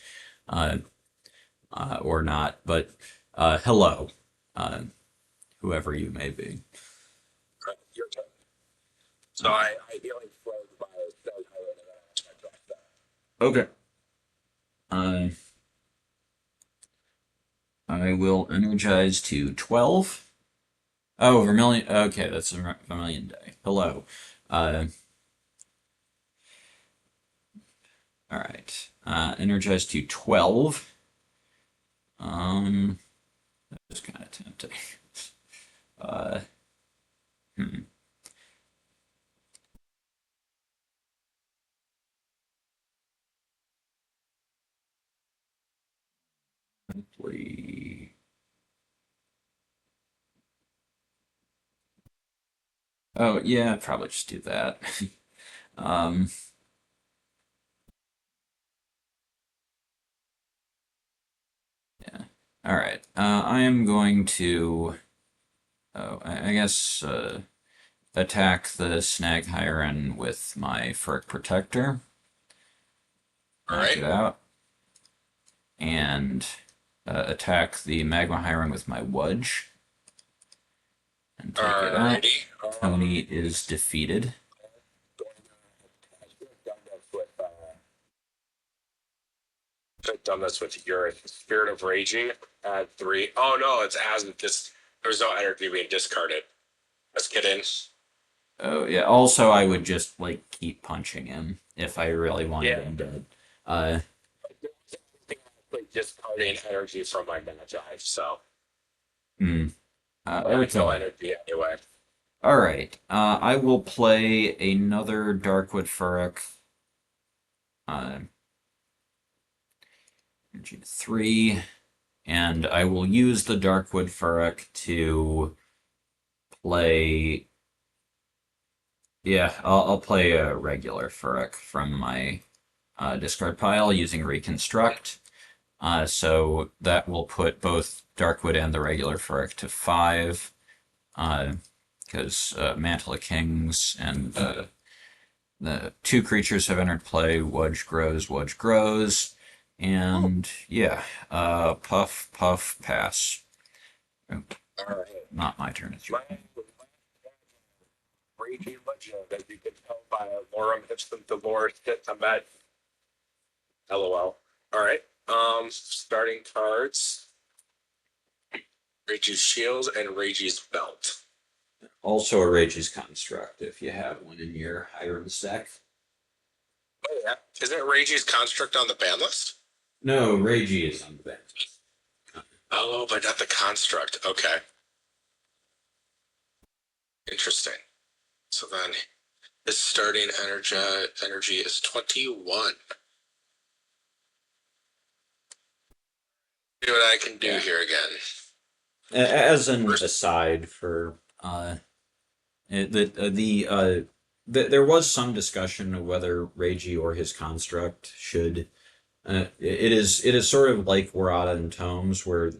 uh, or not. But hello, whoever you may be. Your turn. So I healing flowed by Shadow Hyren, and I dropped that. Okay. Uh, I will energize to 12. Oh, Vermilion. Okay, that's a Vermilion Day. Hello. Uh, all right. Energize to 12. That was kind of tempting. Uh, hmm. Simply. Oh, yeah, I'd probably just do that. um, yeah. All right. I am going to, oh, I guess, attack the Snag Hyren with my Furok Protector. All Knock right. it out. And attack the Magma Hyren with my Wudge. And take it out. Tony is defeated. I've done this with your Spirit of Raging at 3. Oh no, it's as this. There's no energy being discarded. Let's get in. Oh yeah. Also, I would just like keep punching him if I really wanted him dead. Discarding energy from my Magi, so Hmm. there's no energy anyway. All right. I will play another Darkwood Furok. Energy 3, and I will use the Darkwood Furok to play. Yeah, I'll play a regular Furok from my discard pile using Reconstruct. So that will put both Darkwood and the regular Furok to 5, because Mantle of Kings and the 2 creatures have entered play. Wudge grows, and yeah, puff, puff, pass. Oh, All right. not my turn. It's your My Raging Legend, as you can tell by Lorem Ipsum Dolores hit the med. LOL. All right. Starting cards. Rayje's Shield and Rayje's Belt. Also a Rayje's Construct if you have one in your Hyren deck. Oh, yeah. Isn't Rayje's Construct on the ban list? No, Rayje is on the bench. Oh, but not the Construct. Okay. Interesting. So then his starting energy is 21. See what I can do here again. As an aside for there was some discussion of whether Rayje or his construct should. It is sort of like Warada and Tomes, where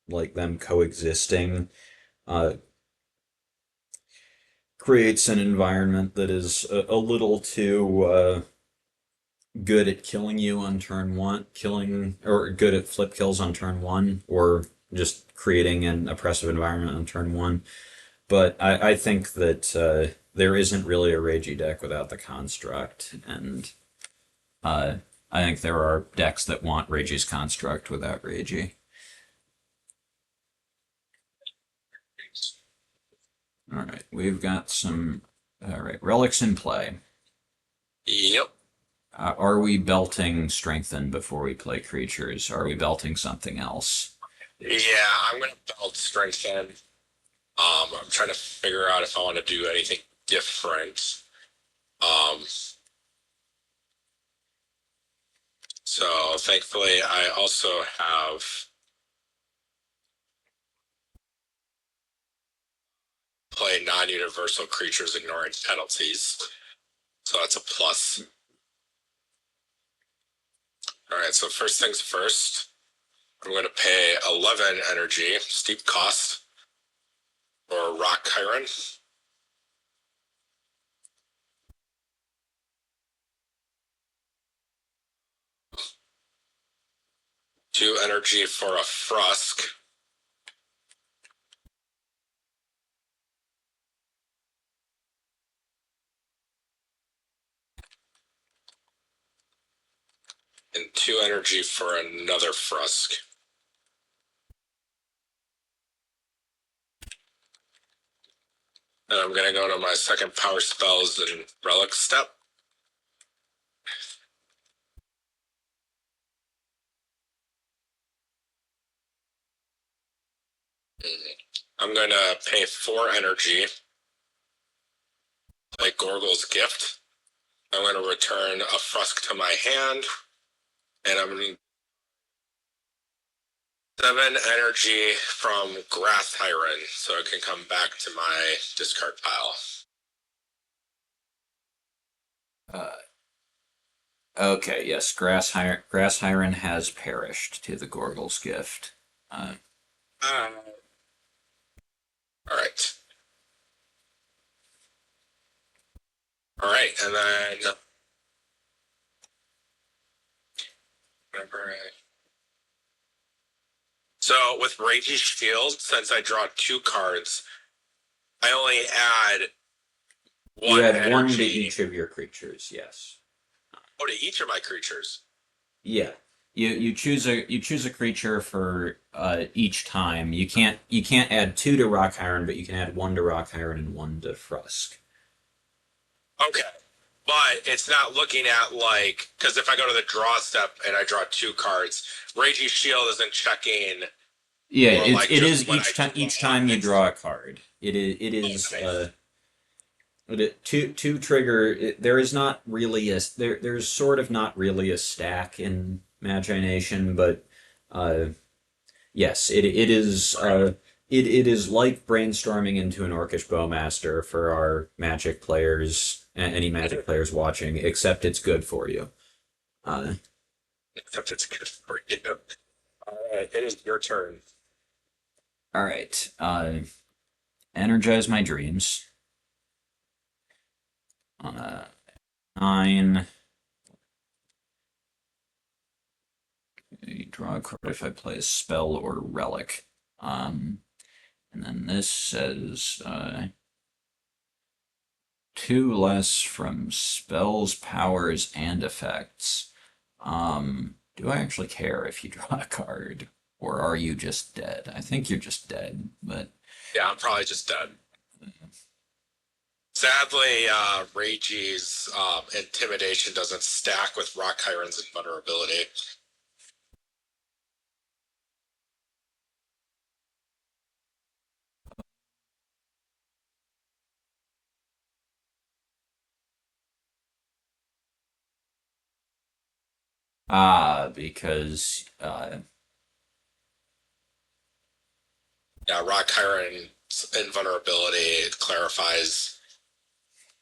like them coexisting creates an environment that is a little too good at killing you on turn 1, or good at flip kills on turn 1, or just creating an oppressive environment on turn 1. But I think that there isn't really a Rayje deck without the construct, and I think there are decks that want Rayje's construct without Rayje. All right, we've got some relics in play. Yep. Are we belting Strengthen before we play creatures? Are we belting something else? Yeah, I'm gonna belt Strengthen. I'm trying to figure out if I want to do anything different. So thankfully, I also have play non-universal creatures ignoring penalties. So that's a plus. All right, so first things first, I'm going to pay 11 energy, steep cost, for Rock Hyren. Two energy for a Frusk. And 2 energy for another Frusk. And I'm going to go to my second power spells and relic step. I'm going to pay 4 energy, play Gorgle's Gift. I'm going to return a Frusk to my hand, and I'm going to 7 energy from Grass Hyren, so it can come back to my discard pile. Okay, yes, Grass Hyren has perished to the Gorgle's Gift. All right. All right, and then so with Rayje's Shield, since I draw 2 cards, I only add 1 You add energy. 1 to each of your creatures, yes. Oh, to each of my creatures. Yeah. You choose a creature for each time. You can't add 2 to Rock Hyren, but you can add 1 to Rock Hyren and 1 to Frusk. Okay. But it's not looking at like, because if I go to the draw step and I draw 2 cards, Rayje's Shield isn't checking. Yeah, or like it just is when each time you draw a card. It is to trigger. There is not really there's sort of not really a stack in Magi Nation, but Yes, it is. It is like brainstorming into an Orcish Bowmaster for our Magic players, any Magic players watching, except it's good for you. Uh, Except it's good for you. All right, it is your turn. all right. Energize my dreams. Uh, 9. Draw a card if I play a spell or relic. And then this says 2 less from spells, powers, and effects. Do I actually care if you draw a card? Or are you just dead? I think you're just dead, but Yeah, I'm probably just dead. Sadly, Rayje's intimidation doesn't stack with Rock Hyren's invulnerability. because Yeah, Rock Hyren's invulnerability clarifies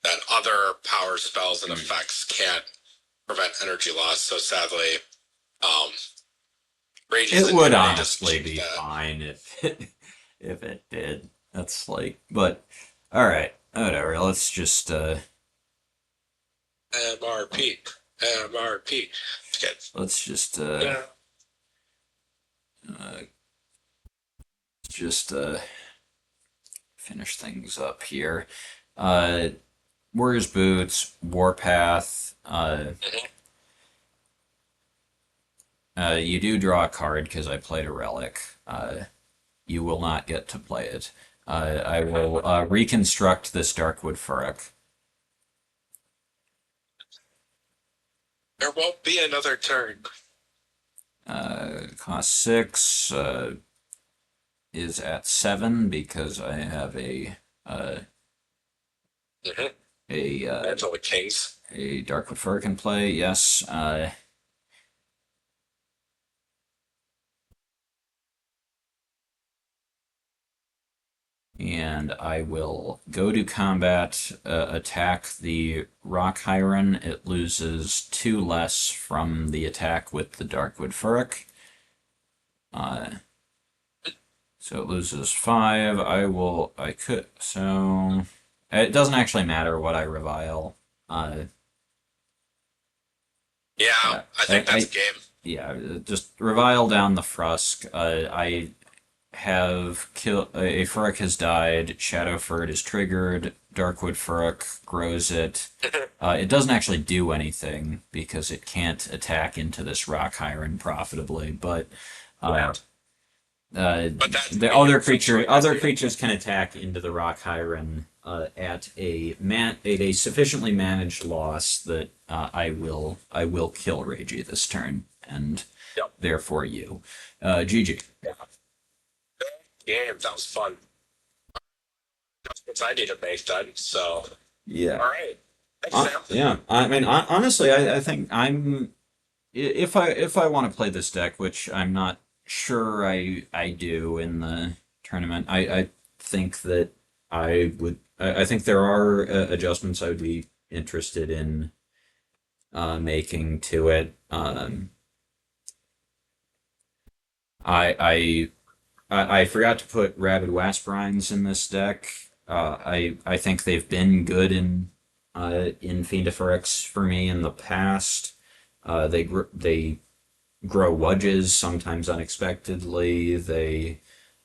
that other power spells and effects can't prevent energy loss. So sadly, Rayje's it would intimidation honestly doesn't be change that. fine if it did. That's like, but all right, whatever. Let's just MRP, MRP. Okay. let's just Yeah. uh, just finish things up here. Warrior's Boots, Warpath. You do draw a card because I played a relic. You will not get to play it. I will reconstruct this Darkwood Furok. There won't be another turn. Cost 6. Is at 7 because I have a Mantle of Kings. a Darkwood Furok in play. Yes. And I will go to combat, attack the Rock Hyren. It loses 2 less from the attack with the Darkwood Furok. So it loses 5. So it doesn't actually matter what I revile. Yeah, I think that's game. Yeah, just revile down the Frusk. I have killed a Furok has died. Shadow Furok is triggered. Darkwood Furok grows it. It doesn't actually do anything because it can't attack into this Rock Hyren profitably. But But that's the other creatures can attack into the Rock Hyren at a sufficiently managed loss that I will kill Rayje this turn and therefore you. GG. Yeah. Game, that was fun. Adjustments I need to make then. So Yeah. all right. Thanks, Sam. Yeah. I mean, honestly, I think if I want to play this deck, which I'm not sure I do in the tournament, I think that I think there are adjustments I would be interested in making to it. I forgot to put Rabid Wasperines in this deck. I think they've been good in Fiend of Furoks for me in the past. They grow Wudges sometimes unexpectedly. If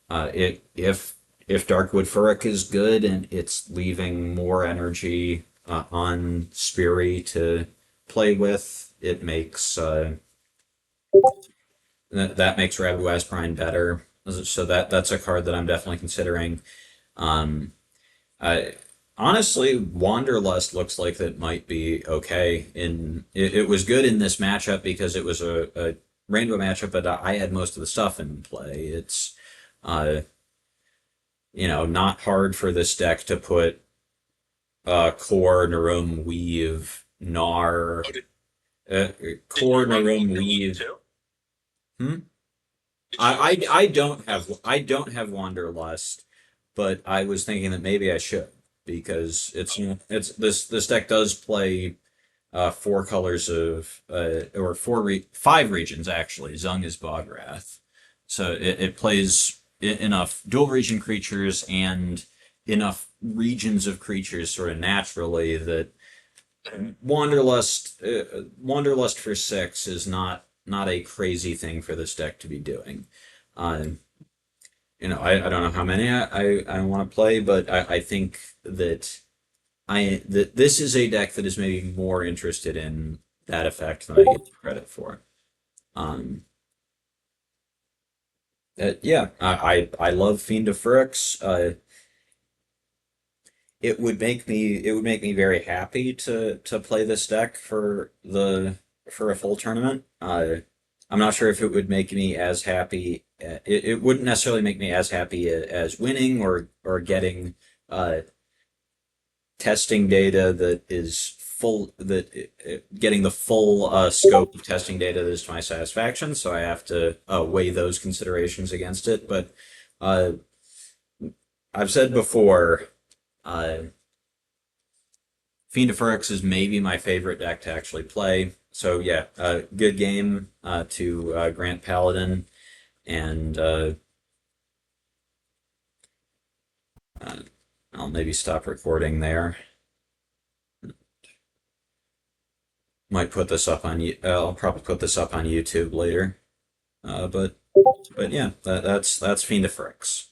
Darkwood Furok is good and it's leaving more energy on Speary to play with, it makes that makes Rabid Wasprine better. So that's a card that I'm definitely considering. I honestly, Wanderlust looks like that might be okay. It was good in this matchup because it was a rainbow matchup, but I had most of the stuff in play. It's not hard for this deck to put Core, Narum, Weave, Gnar, Core, Narum, Weave. Hmm? I don't have Wanderlust, but I was thinking that maybe I should because it's this deck does play four colors of or five regions actually. Zungg is Bogwrath, so it plays enough dual region creatures and enough regions of creatures sort of naturally that Wanderlust for six is not a crazy thing for this deck to be doing. Um, I don't know how many I want to play, but I think that this is a deck that is maybe more interested in that effect than I give credit for. Um, yeah, I love Fiend of Furoks. It would make me very happy to play this deck for a full tournament. I'm not sure if it would make me as happy. It wouldn't necessarily make me as happy as winning or getting uh, testing data that is full getting the full scope of testing data that is to my satisfaction. So I have to weigh those considerations against it. But uh, I've said before. Fiend of Furoks is maybe my favorite deck to actually play. So yeah, good game to Grant Paladin, and uh, I'll maybe stop recording there. Might put this up on I'll probably put this up on YouTube later. But yeah, that's Fiend of Furoks.